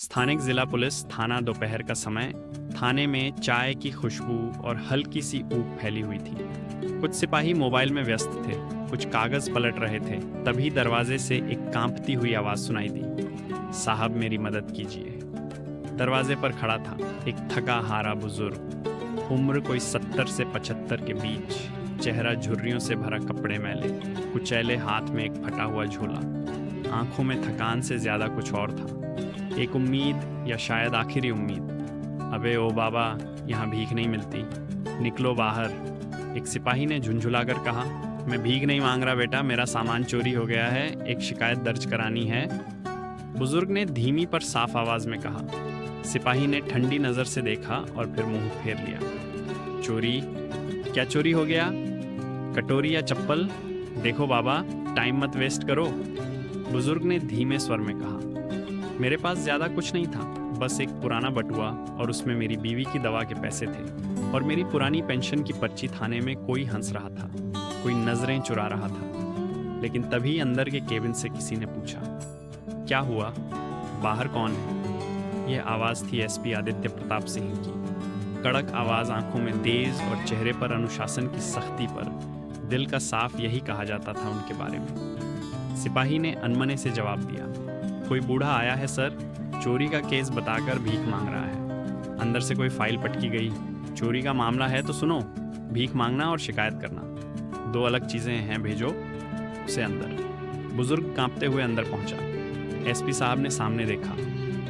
स्थानिक जिला पुलिस थाना दोपहर का समय। थाने में चाय की खुशबू और हल्की सी ऊप फैली हुई थी। कुछ सिपाही मोबाइल में व्यस्त थे, कुछ कागज पलट रहे थे। तभी दरवाजे से एक कांपती हुई आवाज सुनाई दी, साहब मेरी मदद कीजिए। दरवाजे पर खड़ा था एक थका हारा बुजुर्ग, उम्र कोई 70 से 75 के बीच, चेहरा झुर्रियों से भरा, कपड़े मैले, कुचैले हाथ में एक फटा हुआ झोला। आंखों में थकान से ज्यादा कुछ और था, एक उम्मीद या शायद आखिरी उम्मीद। अबे ओ बाबा, यहाँ भीख नहीं मिलती, निकलो बाहर। एक सिपाही ने झुंझुलाकर कहा, मैं भीख नहीं मांग रहा बेटा, मेरा सामान चोरी हो गया है, एक शिकायत दर्ज करानी है। बुजुर्ग ने धीमी पर साफ आवाज में कहा। सिपाही ने ठंडी नजर से देखा और फिर मुंह फेर लिया। चोरी? क्या चोरी हो गया? कटोरी या चप्पल? देखो बाबा, टाइम मत वेस्ट करो। बुजुर्ग ने धीमे स्वर में कहा, मेरे पास ज्यादा कुछ नहीं था, बस एक पुराना बटुआ और उसमें मेरी बीवी की दवा के पैसे थे और मेरी पुरानी पेंशन की पर्ची। थाने में कोई हंस रहा था, कोई नजरें चुरा रहा था। लेकिन तभी अंदर के केबिन से किसी ने पूछा, क्या हुआ? बाहर कौन है? यह आवाज थी एसपी आदित्य प्रताप सिंह की। कड़क आवाज, आंखों में तेज और चेहरे पर अनुशासन की सख्ती पर दिल का साफ यही कहा जाता था उनके बारे में। सिपाही ने अनमने से जवाब दिया, कोई बूढ़ा आया है सर, चोरी का केस बताकर भीख मांग रहा है। अंदर से कोई फाइल पटकी गई। चोरी का मामला है तो सुनो, भीख मांगना और शिकायत करना दो अलग चीजें हैं, भेजो उसे अंदर। बुजुर्ग कांपते हुए अंदर पहुंचा। एसपी साहब ने सामने देखा,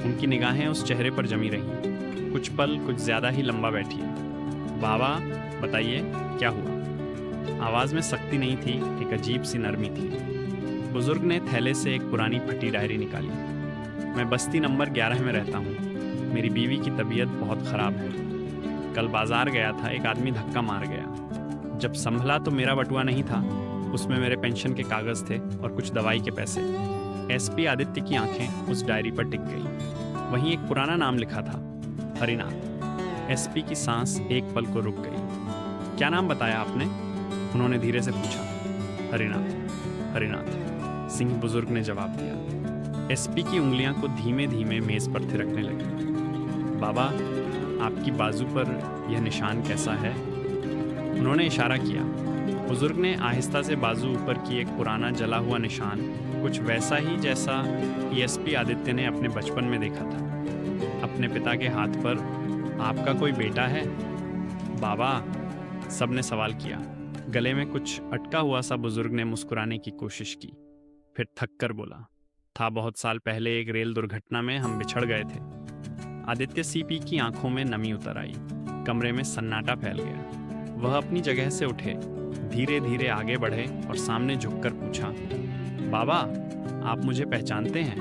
उनकी निगाहें उस चेहरे पर जमी रहीं। कुछ पल कुछ ज्यादा ही लंबा बैठी। बाबा बताइए क्या हुआ? आवाज में सख्ती नहीं थी, एक अजीब सी नरमी थी। बुजुर्ग ने थैले से एक पुरानी फटी डायरी निकाली। मैं बस्ती नंबर 11 में रहता हूँ, मेरी बीवी की तबीयत बहुत ख़राब है। कल बाजार गया था, एक आदमी धक्का मार गया। जब संभला तो मेरा बटुआ नहीं था, उसमें मेरे पेंशन के कागज़ थे और कुछ दवाई के पैसे। एसपी आदित्य की आंखें उस डायरी पर टिक गई। वहीं एक पुराना नाम लिखा था, हरिनाथ। एसपी की सांस एक पल को रुक गई। क्या नाम बताया आपने? उन्होंने धीरे से पूछा। हरिनाथ। हरिनाथ सिंह, बुजुर्ग ने जवाब दिया। एसपी की उंगलियां को धीमे धीमे मेज पर थिरकने लगी। बाबा, आपकी बाजू पर यह निशान कैसा है? उन्होंने इशारा किया। बुजुर्ग ने आहिस्ता से बाजू ऊपर की, एक पुराना जला हुआ निशान, कुछ वैसा ही जैसा एसपी आदित्य ने अपने बचपन में देखा था। अपने पिता के हाथ पर। आपका कोई बेटा है? बाबा, सबने सवाल किया। गले में कुछ अटका हुआ सा बुजुर्ग ने मुस्कुराने की कोशिश की, फिर थक कर बोला, था बहुत साल पहले एक रेल दुर्घटना में हम बिछड़ गए थे। आदित्य सीपी की आंखों में नमी उतर आई। कमरे में सन्नाटा फैल गया। वह अपनी जगह से उठे, धीरे धीरे आगे बढ़े और सामने झुककर पूछा, बाबा, आप मुझे पहचानते हैं?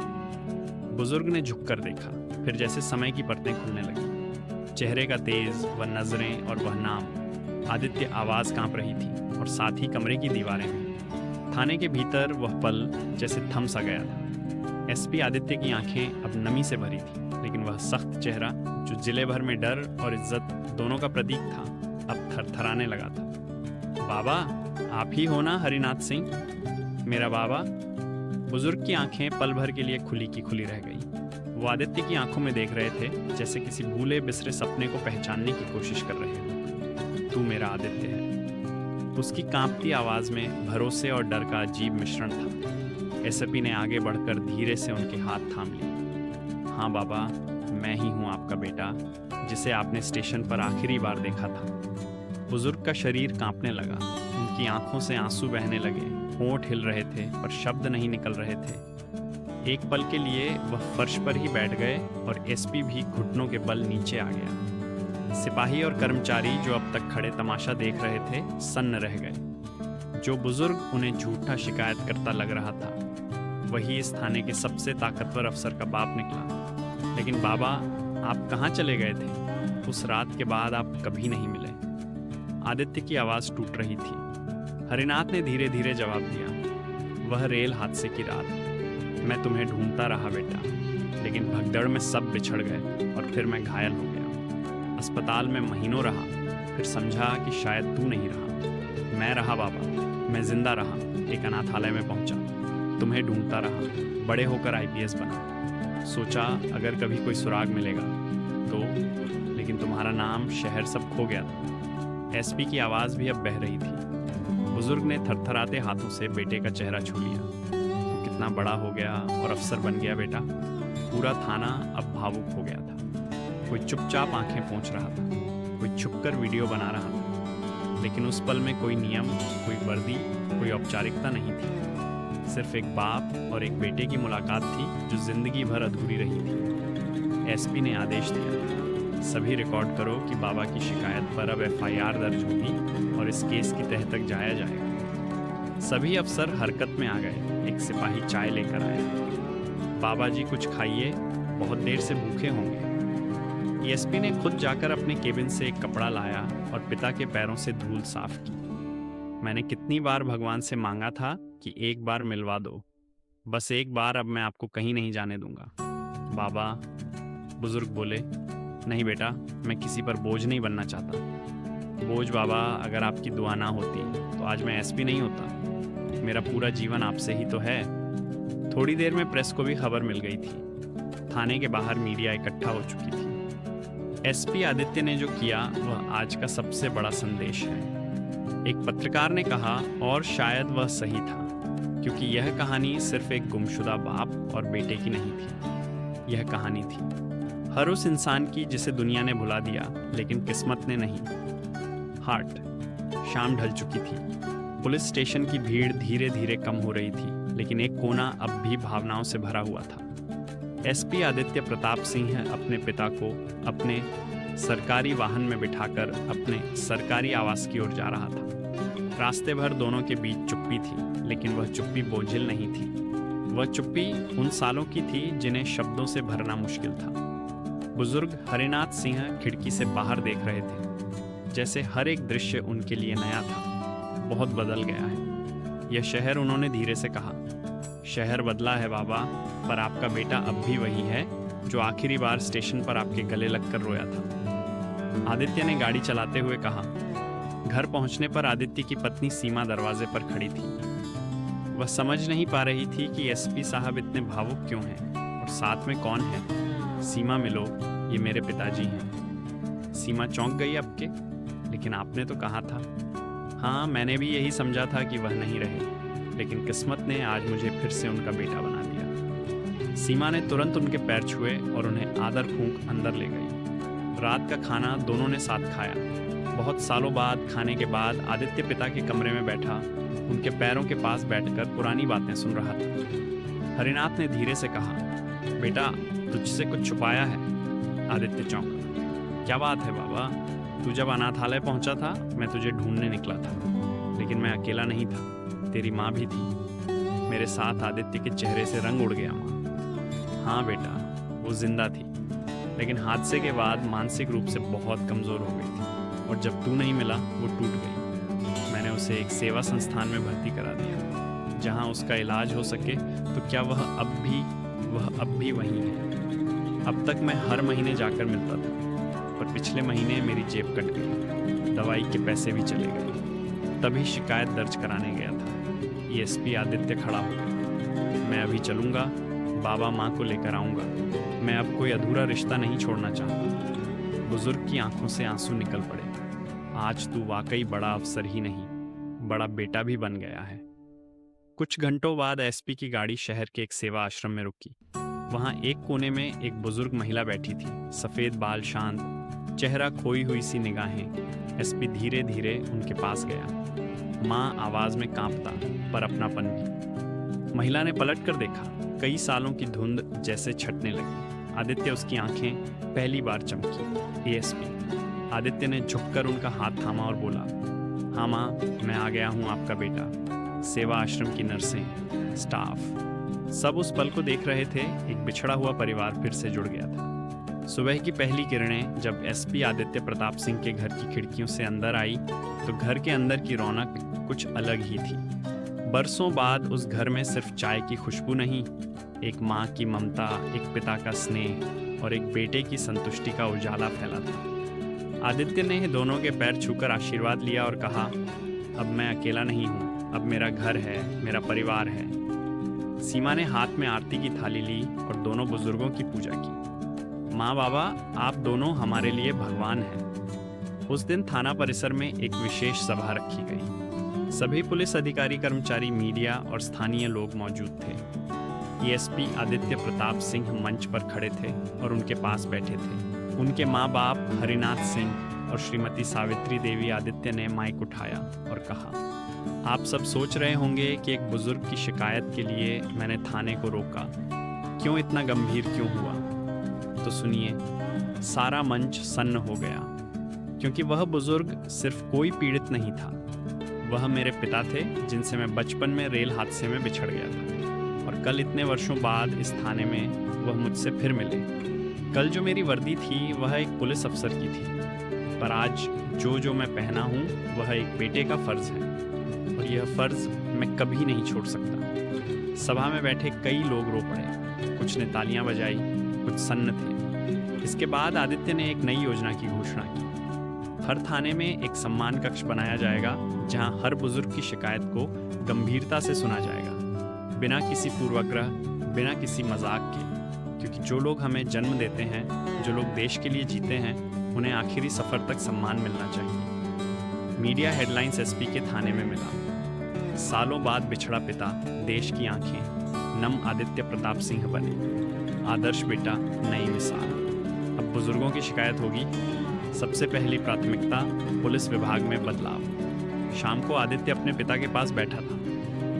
बुजुर्ग ने झुककर देखा, फिर जैसे समय की परतें खुलने लगी। चेहरे का तेज, वह नजरें और वह नाम। आदित्य आवाज कांप रही थी और साथ ही कमरे की दीवारें भी। थाने के भीतर वह पल जैसे थम सा गया था। एसपी आदित्य की आंखें अब नमी से भरी थी, लेकिन वह सख्त चेहरा, जो जिले भर में डर और इज्जत दोनों का प्रतीक था, अब थरथराने लगा था। बाबा, आप ही हो ना हरिनाथ सिंह? मेरा बाबा? बुजुर्ग की आंखें पल भर के लिए खुली की खुली रह गई। वो आदित्य की आंखों में देख रहे थे जैसे किसी भूले बिसरे सपने को पहचानने की कोशिश कर रहे हो। तू मेरा आदित्य है। उसकी कांपती आवाज में भरोसे और डर का अजीब मिश्रण था। एसपी ने आगे बढ़कर धीरे से उनके हाथ थाम लिए। हाँ बाबा, मैं ही हूँ आपका बेटा, जिसे आपने स्टेशन पर आखिरी बार देखा था। बुजुर्ग का शरीर कांपने लगा, उनकी आंखों से आंसू बहने लगे, होंठ हिल रहे थे पर शब्द नहीं निकल रहे थे। एक पल के लिए वह फर्श पर ही बैठ गए और एसपी भी घुटनों के बल नीचे आ गया। सिपाही और कर्मचारी जो अब तक खड़े तमाशा देख रहे थे, सन्न रह गए। जो बुजुर्ग उन्हें झूठा शिकायत करता लग रहा था, वही इस थाने के सबसे ताकतवर अफसर का बाप निकला। लेकिन बाबा, आप कहाँ चले गए थे? उस रात के बाद आप कभी नहीं मिले। आदित्य की आवाज टूट रही थी। हरिनाथ ने धीरे धीरे जवाब दिया, वह रेल हादसे की रात। मैं तुम्हें ढूंढता रहा बेटा, लेकिन भगदड़ में सब बिछड़ गए और फिर मैं घायल हो गया। अस्पताल में महीनों रहा, फिर समझा कि शायद तू नहीं रहा। मैं रहा बाबा, मैं जिंदा रहा, एक अनाथालय में पहुंचा, तुम्हें ढूंढता रहा, बड़े होकर आईपीएस बना। सोचा अगर कभी कोई सुराग मिलेगा तो, लेकिन तुम्हारा नाम, शहर सब खो गया था। एसपी की आवाज़ भी अब बह रही थी। बुजुर्ग ने थरथराते हाथों से बेटे का चेहरा छू लिया। तू कितना बड़ा हो गया और अफसर बन गया बेटा। पूरा थाना अब भावुक हो गया था। कोई चुपचाप आंखें पोंछ रहा था, कोई छुपकर वीडियो बना रहा था। लेकिन उस पल में कोई नियम, कोई वर्दी, कोई औपचारिकता नहीं थी। सिर्फ एक बाप और एक बेटे की मुलाकात थी जो जिंदगी भर अधूरी रही थी। एसपी ने आदेश दिया, सभी रिकॉर्ड करो कि बाबा की शिकायत पर अब एफआईआर दर्ज होगी और इस केस की तह तक जाया जाएगा। सभी अफसर हरकत में आ गए। एक सिपाही चाय लेकर आया। बाबा जी कुछ खाइए, बहुत देर से भूखे होंगे। एसपी ने खुद जाकर अपने केबिन से एक कपड़ा लाया और पिता के पैरों से धूल साफ की। मैंने कितनी बार भगवान से मांगा था कि एक बार मिलवा दो, बस एक बार, अब मैं आपको कहीं नहीं जाने दूंगा। बाबा, बुजुर्ग बोले, नहीं बेटा, मैं किसी पर बोझ नहीं बनना चाहता। बोझ बाबा, अगर आपकी दुआ ना होती तो आज मैं एसपी नहीं होता। मेरा पूरा जीवन आपसे ही तो है। थोड़ी देर में प्रेस को भी खबर मिल गई थी। थाने के बाहर मीडिया इकट्ठा हो चुकी थी। एसपी आदित्य ने जो किया वह आज का सबसे बड़ा संदेश है। एक पत्रकार ने कहा, और शायद वह सही था, क्योंकि यह कहानी सिर्फ एक गुमशुदा बाप और बेटे की नहीं थी। यह कहानी थी हर उस इंसान की जिसे दुनिया ने भुला दिया, लेकिन किस्मत ने नहीं। हार्ट। शाम ढल चुकी थी। पुलिस स्टेशन की भीड़ धीरे धीरे कम हो रही थी, लेकिन एक कोना अब भी भावनाओं से भरा हुआ था। एसपी आदित्य प्रताप सिंह अपने पिता को अपने सरकारी वाहन में बिठाकर अपने सरकारी आवास की ओर जा रहा था। रास्ते भर दोनों के बीच चुप्पी थी, लेकिन वह चुप्पी बोझिल नहीं थी। वह चुप्पी उन सालों की थी जिन्हें शब्दों से भरना मुश्किल था। बुजुर्ग हरिनाथ सिंह खिड़की से बाहर देख रहे थे, जैसे हर एक दृश्य उनके लिए नया था। बहुत बदल गया है यह शहर, उन्होंने धीरे से कहा। शहर बदला है बाबा, पर आपका बेटा अब भी वही है जो आखिरी बार स्टेशन पर आपके गले लगकर रोया था। आदित्य ने गाड़ी चलाते हुए कहा। घर पहुंचने पर आदित्य की पत्नी सीमा दरवाजे पर खड़ी थी। वह समझ नहीं पा रही थी कि एसपी साहब इतने भावुक क्यों हैं और साथ में कौन है। सीमा, मिलो, ये मेरे पिताजी हैं। सीमा चौंक गई आपके, लेकिन आपने तो कहा था। हाँ, मैंने भी यही समझा था कि वह नहीं रहे, लेकिन किस्मत ने आज मुझे फिर से उनका बेटा बना दिया। सीमा ने तुरंत उनके पैर छुए और उन्हें आदर फूंक अंदर ले गई। रात का खाना दोनों ने साथ खाया। बहुत सालों बाद खाने के बाद आदित्य पिता के कमरे में बैठा उनके पैरों के पास बैठकर पुरानी बातें सुन रहा था। हरिनाथ ने धीरे से कहा, बेटा, तुझसे कुछ छुपाया है। आदित्य चौंका। क्या बात है बाबा? तू जब अनाथालय पहुंचा था मैं तुझे ढूंढने निकला था, लेकिन मैं अकेला नहीं था, तेरी माँ भी थी मेरे साथ। आदित्य के चेहरे से रंग उड़ गया। माँ? हाँ बेटा, वो जिंदा थी, लेकिन हादसे के बाद मानसिक रूप से बहुत कमज़ोर हो गई थी, और जब तू नहीं मिला वो टूट गई। मैंने उसे एक सेवा संस्थान में भर्ती करा दिया, जहाँ उसका इलाज हो सके। तो क्या वह अब भी वहीं है? अब तक मैं हर महीने जाकर मिलता था, पर पिछले महीने मेरी जेब कट गई, दवाई के पैसे भी चले गए। तभी शिकायत दर्ज कराने गया था। एसपी आदित्य खड़ा हो गया। मैं अभी चलूँगा, बाबा माँ को लेकर आऊँगा। मैं अब कोई अधूरा रिश्ता नहीं छोड़ना चाहता। बुजुर्ग की आंखों से आंसू निकल पड़े। आज तू वाकई बड़ा अफसर ही नहीं, बड़ा बेटा भी बन गया है। कुछ घंटों बाद एसपी की गाड़ी शहर के एक सेवा आश्रम में रुकी। वहाँ एक कोने में एक बुजुर्ग महिला बैठी थी, सफ़ेद बाल, शांत चेहरा, खोई हुई सी निगाहें। एसपी धीरे धीरे उनके पास गया। माँ आवाज़ में कांपता, पर अपनापन भी। महिला ने पलट कर देखा। कई सालों की धुंध जैसे छटने लगी। आदित्य, उसकी आंखें पहली बार चमकी। एएसपी। आदित्य ने झुककर उनका हाथ थामा और बोला, हाँ माँ, मैं आ गया हूँ, आपका बेटा। सेवा आश्रम की नर्सें, स्टाफ, सब उस पल को देख रहे थे। एक बिछड़ा हुआ परिवार फिर से जुड़ गया था। सुबह की पहली किरणें जब एसपी आदित्य प्रताप सिंह के घर की खिड़कियों से अंदर आई, तो घर के अंदर की रौनक कुछ अलग ही थी। बरसों बाद उस घर में सिर्फ चाय की खुशबू नहीं, एक माँ की ममता, एक पिता का स्नेह और एक बेटे की संतुष्टि का उजाला फैला था। आदित्य ने दोनों के पैर छूकर आशीर्वाद लिया और कहा, अब मैं अकेला नहीं हूँ, अब मेरा घर है, मेरा परिवार है। सीमा ने हाथ में आरती की थाली ली और दोनों बुजुर्गों की पूजा की। माँ बाबा, आप दोनों हमारे लिए भगवान हैं। उस दिन थाना परिसर में एक विशेष सभा रखी गई। सभी पुलिस अधिकारी, कर्मचारी, मीडिया और स्थानीय लोग मौजूद थे। एएसपी आदित्य प्रताप सिंह मंच पर खड़े थे और उनके पास बैठे थे। उनके माँ बाप हरिनाथ सिंह और श्रीमती सावित्री देवी आदित्य ने माइक उठाया और कहा, आप सब सोच रहे होंगे कि एक बुजुर्ग की शिकायत के लिए मैंने थाने को रोका, क्यों इतना गंभीर क्यों हुआ? तो सुनिए, सारा मंच सन्न हो गया, क्योंकि वह बुजुर्ग सिर्फ कोई पीड़ित नहीं था, वह मेरे पिता थे जिनसे मैं बचपन में रेल हादसे में बिछड़ गया था। और कल इतने वर्षों बाद इस थाने में वह मुझसे फिर मिले। कल जो मेरी वर्दी थी वह एक पुलिस अफसर की थी, पर आज जो मैं पहना हूँ वह एक बेटे का फर्ज है, और यह फर्ज मैं कभी नहीं छोड़ सकता। सभा में बैठे कई लोग रो पड़े, कुछ ने तालियां बजाई, कुछ सन्न थे। इसके बाद आदित्य ने एक नई योजना की घोषणा की। हर थाने में एक सम्मान कक्ष बनाया जाएगा, जहां हर बुजुर्ग की शिकायत को गंभीरता से सुना जाएगा, बिना किसी पूर्वाग्रह, बिना किसी मजाक के। क्योंकि जो लोग हमें जन्म देते हैं, जो लोग देश के लिए जीते हैं, उन्हें आखिरी सफर तक सम्मान मिलना चाहिए। मीडिया हेडलाइंस एसपी के थाने में मिला। सालों बाद बिछड़ा पिता, देश की आंखें, नम आदित्य प्रताप सिंह बने। आदर्श बेटा, नई मिसाल। अब बुजुर्गों की शिकायत होगी। सबसे पहली प्राथमिकता, पुलिस विभाग में बदलाव। शाम को आदित्य अपने पिता के पास बैठा था।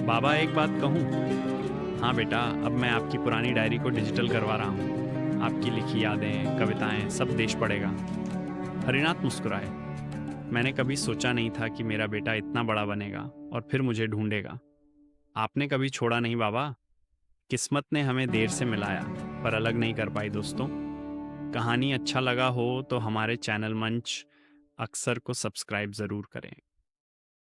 बाबा, एक बात कहूँ? हाँ बेटा, अब मैं आपकी पुरानी डायरी को डिजिटल करवा रहा हूँ। आपकी लिखी यादें, कविताएं सब देश पढ़ेगा। हरिनाथ मुस्कुराए। मैंने कभी सोचा नहीं था कि मेरा बेटा इतना बड़ा बनेगा और फिर मुझे ढूंढेगा। आपने कभी छोड़ा नहीं बाबा। किस्मत ने हमें देर से मिलाया, पर अलग नहीं कर पाई दोस्तों। कहानी अच्छा लगा हो तो हमारे चैनल मंच अक्सर को सब्सक्राइब ज़रूर करें।